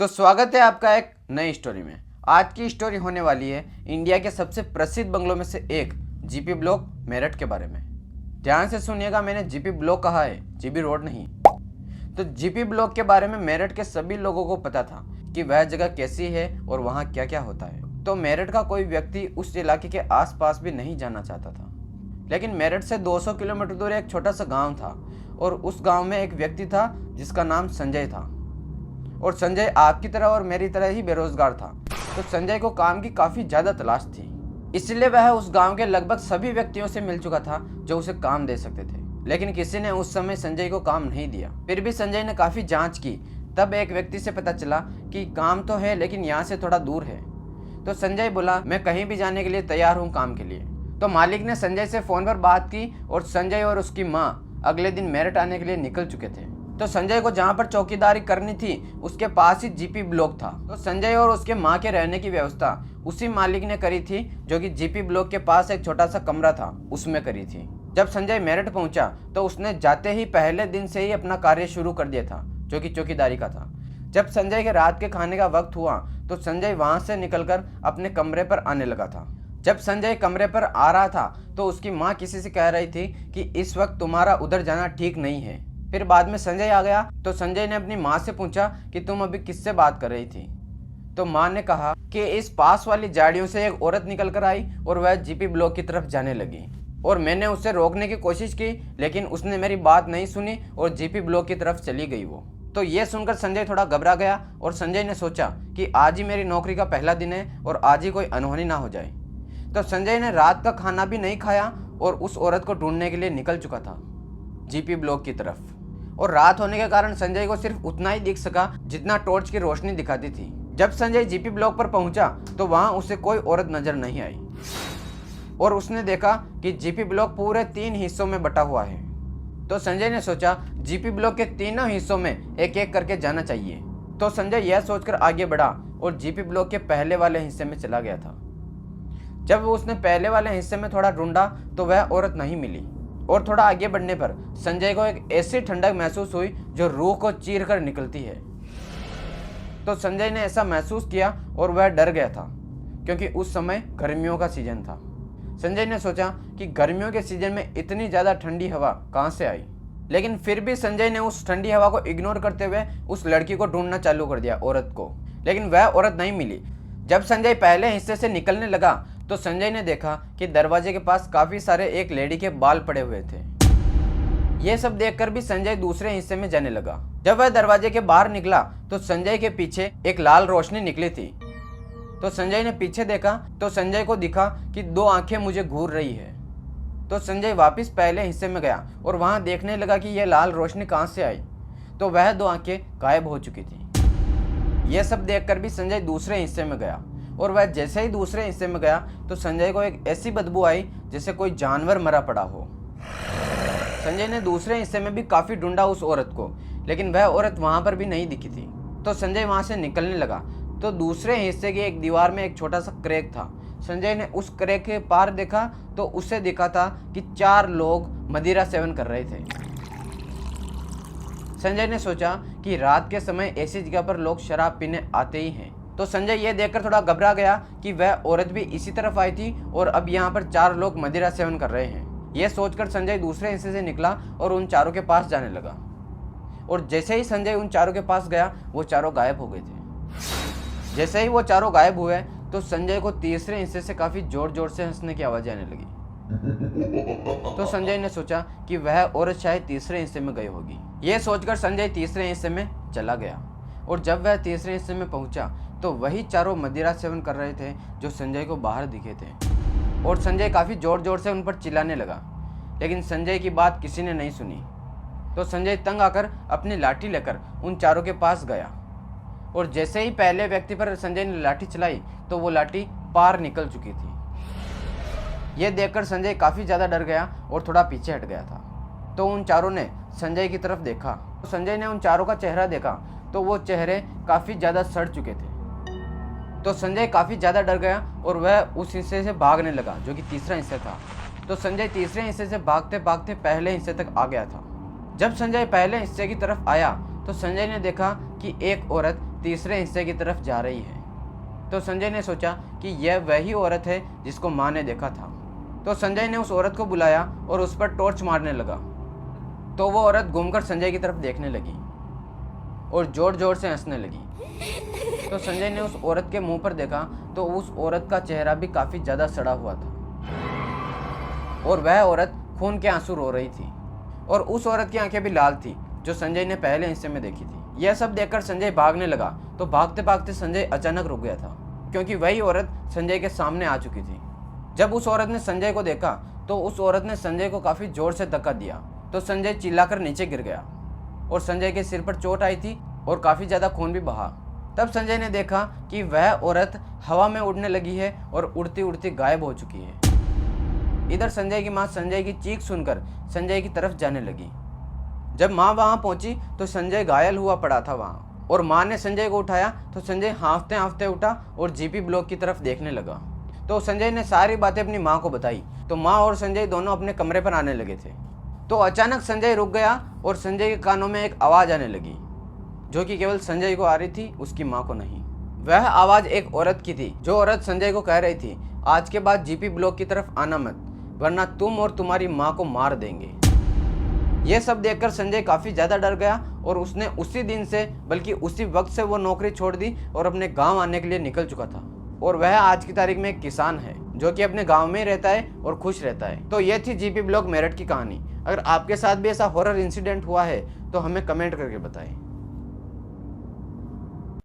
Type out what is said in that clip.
तो स्वागत है आपका एक नई स्टोरी में। आज की स्टोरी होने वाली है इंडिया के सबसे प्रसिद्ध बंगलों में से एक जीपी ब्लॉक मेरठ के बारे में। ध्यान से सुनिएगा, मैंने जीपी ब्लॉक कहा है, जीपी रोड नहीं। तो जीपी ब्लॉक के बारे में मेरठ के सभी लोगों को पता था कि वह जगह कैसी है और वहाँ क्या क्या होता है। तो मेरठ का कोई व्यक्ति उस इलाके के आसपास भी नहीं जाना चाहता था। लेकिन मेरठ से 200 किलोमीटर दूर एक छोटा सा गांव था और उस गांव में एक व्यक्ति था जिसका नाम संजय था। और संजय आपकी तरह और मेरी तरह ही बेरोजगार था। तो संजय को काम की काफ़ी ज़्यादा तलाश थी, इसलिए वह उस गांव के लगभग सभी व्यक्तियों से मिल चुका था जो उसे काम दे सकते थे। लेकिन किसी ने उस समय संजय को काम नहीं दिया। फिर भी संजय ने काफ़ी जांच की, तब एक व्यक्ति से पता चला कि काम तो है लेकिन यहाँ से थोड़ा दूर है। तो संजय बोला, मैं कहीं भी जाने के लिए तैयार हूँ काम के लिए। तो मालिक ने संजय से फ़ोन पर बात की और संजय और उसकी माँ अगले दिन मेरठ आने के लिए निकल चुके थे। तो संजय को जहाँ पर चौकीदारी करनी थी उसके पास ही जीपी ब्लॉक था। तो संजय और उसके माँ के रहने की व्यवस्था उसी मालिक ने करी थी जो कि जीपी ब्लॉक के पास एक छोटा सा कमरा था उसमें करी थी। जब संजय मेरठ पहुंचा तो उसने जाते ही पहले दिन से ही अपना कार्य शुरू कर दिया था जो कि चौकीदारी का था। जब संजय के रात के खाने का वक्त हुआ तो संजय वहां से निकलकर अपने कमरे पर आने लगा था। जब संजय कमरे पर आ रहा था तो उसकी माँ किसी से कह रही थी कि इस वक्त तुम्हारा उधर जाना ठीक नहीं है। फिर बाद में संजय आ गया तो संजय ने अपनी माँ से पूछा कि तुम अभी किससे बात कर रही थी। तो माँ ने कहा कि इस पास वाली झाड़ियों से एक औरत निकल कर आई और वह जीपी ब्लॉक की तरफ जाने लगी और मैंने उसे रोकने की कोशिश की लेकिन उसने मेरी बात नहीं सुनी और जीपी ब्लॉक की तरफ चली गई वो। तो ये सुनकर संजय थोड़ा घबरा गया और संजय ने सोचा कि आज ही मेरी नौकरी का पहला दिन है और आज ही कोई अनहोनी ना हो जाए। तो संजय ने रात का खाना भी नहीं खाया और उस औरत को ढूंढने के लिए निकल चुका था जीपी ब्लॉक की तरफ। और रात होने के कारण संजय को सिर्फ उतना ही दिख सका जितना टॉर्च की रोशनी दिखाती थी। जब संजय जीपी ब्लॉक पर पहुंचा तो वहां उसे कोई औरत नजर नहीं आई और उसने देखा कि जीपी ब्लॉक पूरे 3 हिस्सों में बटा हुआ है। तो संजय ने सोचा जीपी ब्लॉक के तीनों हिस्सों में एक एक करके जाना चाहिए। तो संजय यह सोचकर आगे बढ़ा और जीपी ब्लॉक के पहले वाले हिस्से में चला गया था। जब उसने पहले वाले हिस्से में थोड़ा ढूंढा तो वह औरत नहीं मिली और थोड़ा आगे बढ़ने पर संजय को एक ऐसी ठंडक महसूस हुई जो रूह को चीर कर निकलती है। तो संजय ने ऐसा महसूस किया और वह डर गया था क्योंकि उस समय गर्मियों का सीजन था। संजय ने सोचा कि गर्मियों के सीजन में इतनी ज़्यादा ठंडी हवा कहाँ से आई। लेकिन फिर भी संजय ने उस ठंडी हवा को इग्नोर करते हुए उस लड़की को ढूंढना चालू कर दिया, औरत को। लेकिन वह औरत नहीं मिली। जब संजय पहले हिस्से से निकलने लगा तो संजय ने देखा कि दरवाजे के पास काफी सारे एक लेडी के बाल पड़े हुए थे। यह सब देखकर भी संजय दूसरे हिस्से में जाने लगा। जब वह दरवाजे के बाहर निकला तो संजय के पीछे एक लाल रोशनी निकली थी। तो संजय ने पीछे देखा तो संजय को दिखा कि 2 आंखें मुझे घूर रही है। तो संजय वापस पहले हिस्से में गया और वहां देखने लगा कि यह लाल रोशनी कहां से आई। तो वह 2 आंखें गायब हो चुकी थी। यह सब देखकर भी संजय दूसरे हिस्से में गया और वह जैसे ही दूसरे हिस्से में गया तो संजय को एक ऐसी बदबू आई जैसे कोई जानवर मरा पड़ा हो। संजय ने दूसरे हिस्से में भी काफ़ी ढूंढा उस औरत को, लेकिन वह औरत वहां पर भी नहीं दिखी थी। तो संजय वहां से निकलने लगा तो दूसरे हिस्से की एक दीवार में एक छोटा सा क्रैक था। संजय ने उस क्रैक के पार देखा तो उसे दिखा था कि 4 लोग मदिरा सेवन कर रहे थे। संजय ने सोचा कि रात के समय ऐसी जगह पर लोग शराब पीने आते ही हैं। तो संजय ये देखकर थोड़ा घबरा गया कि वह औरत भी इसी तरफ आई थी और अब यहाँ पर 4 लोग मदिरा सेवन कर रहे हैं। यह सोचकर संजय दूसरे हिस्से से निकला और उन चारों के पास जाने लगा। और जैसे ही संजय उन चारों के पास गया वो चारों गायब हो गए थे। जैसे ही वो चारों गायब हुए तो संजय को तीसरे हिस्से से काफी जोर जोर से हंसने की आवाज आने लगी। तो संजय ने सोचा कि वह औरत शायद तीसरे हिस्से में गई होगी। यह सोचकर संजय तीसरे हिस्से में चला गया और जब वह तीसरे हिस्से में पहुंचा तो वही चारों मदिरा सेवन कर रहे थे जो संजय को बाहर दिखे थे। और संजय काफ़ी ज़ोर ज़ोर से उन पर चिल्लाने लगा, लेकिन संजय की बात किसी ने नहीं सुनी। तो संजय तंग आकर अपनी लाठी लेकर उन चारों के पास गया और जैसे ही पहले व्यक्ति पर संजय ने लाठी चलाई तो वो लाठी पार निकल चुकी थी। यह देखकर संजय काफ़ी ज़्यादा डर गया और थोड़ा पीछे हट गया था। तो उन चारों ने संजय की तरफ देखा। तो संजय ने उन चारों का चेहरा देखा तो वो चेहरे काफ़ी ज़्यादा सड़ चुके थे। तो संजय काफ़ी ज़्यादा डर गया और वह उस हिस्से से भागने लगा जो कि तीसरा हिस्सा था। तो संजय तीसरे हिस्से से भागते भागते पहले हिस्से तक आ गया था। जब संजय पहले हिस्से की तरफ आया तो संजय ने देखा कि एक औरत तीसरे हिस्से की तरफ जा रही है। तो संजय ने सोचा कि यह वही औरत है जिसको माँ ने देखा था। तो संजय ने उस औरत को बुलाया और उस पर टॉर्च मारने लगा। तो वो औरत घूमकर संजय की तरफ देखने लगी और जोर जोर से हंसने लगी। तो संजय ने उस औरत के मुंह पर देखा तो उस औरत का चेहरा भी काफ़ी ज़्यादा सड़ा हुआ था और वह औरत खून के आंसू रो रही थी और उस औरत की आंखें भी लाल थी जो संजय ने पहले हिस्से में देखी थी। यह सब देखकर संजय भागने लगा। तो भागते भागते संजय अचानक रुक गया था क्योंकि वही औरत संजय के सामने आ चुकी थी। जब उस औरत ने संजय को देखा तो उस औरत ने संजय को काफ़ी जोर से धक्का दिया। तो संजय चिल्लाकर नीचे गिर गया और संजय के सिर पर चोट आई थी और काफ़ी ज़्यादा खून भी बहा। तब संजय ने देखा कि वह औरत हवा में उड़ने लगी है और उड़ती उड़ती गायब हो चुकी है। इधर संजय की माँ संजय की चीख सुनकर संजय की तरफ जाने लगी। जब माँ वहाँ पहुँची तो संजय घायल हुआ पड़ा था वहाँ और माँ ने संजय को उठाया। तो संजय हाँफते हाँफते उठा और जीपी ब्लॉक की तरफ देखने लगा। तो संजय ने सारी बातें अपनी माँ को बताई। तो माँ और संजय दोनों अपने कमरे पर आने लगे थे। तो अचानक संजय रुक गया और संजय के कानों में एक आवाज़ आने लगी जो कि केवल संजय को आ रही थी, उसकी माँ को नहीं। वह आवाज़ एक औरत की थी जो औरत संजय को कह रही थी, आज के बाद जीपी ब्लॉक की तरफ आना मत, वरना तुम और तुम्हारी माँ को मार देंगे। यह सब देखकर संजय काफ़ी ज़्यादा डर गया और उसने उसी दिन से बल्कि उसी वक्त से वो नौकरी छोड़ दी और अपने गांव आने के लिए निकल चुका था। और वह आज की तारीख में एक किसान है जो कि अपने गांव में ही रहता है और खुश रहता है। तो ये थी जीपी ब्लॉक मेरठ की कहानी। अगर आपके साथ भी ऐसा हॉरर इंसिडेंट हुआ है तो हमें कमेंट करके बताएं।